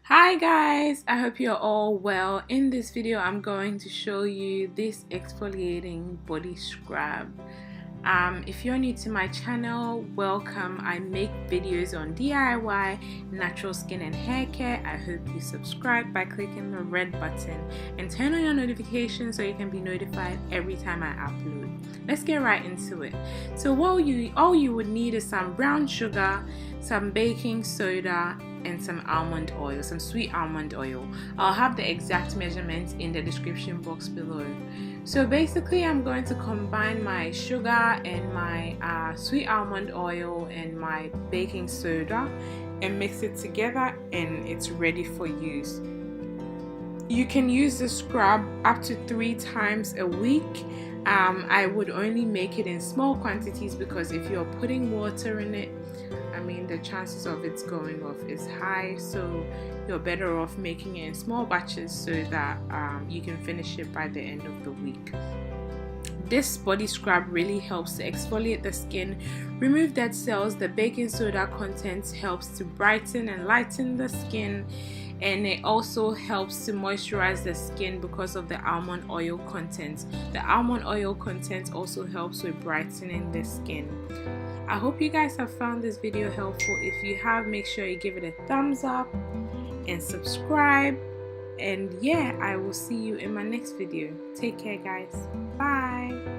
Hi guys, I hope you're all well. In this video I'm going to show you this exfoliating body scrub. If you're new to my channel, welcome. I make videos on DIY, natural skin and hair care. I hope you subscribe by clicking the red button and turn on your notifications so you can be notified every time I upload. Let's get right into it. So all you would need is some brown sugar, some baking soda, and some almond oil, some sweet almond oil. I'll have the exact measurements in the description box below. So basically I'm going to combine my sugar and my sweet almond oil and my baking soda and mix it together, and it's ready for use. You can use the scrub up to 3 times a week. I would only make it in small quantities because if you're putting water in it, the chances of it going off is high, so you're better off making it in small batches so that you can finish it by the end of the week. This body scrub really helps to exfoliate the skin, remove dead cells. The baking soda content helps to brighten and lighten the skin, and it also helps to moisturize the skin because of the almond oil content. The almond oil content also helps with brightening the skin. I hope you guys have found this video helpful. If you have, make sure you give it a thumbs up and subscribe. And yeah, I will see you in my next video. Take care guys. Bye.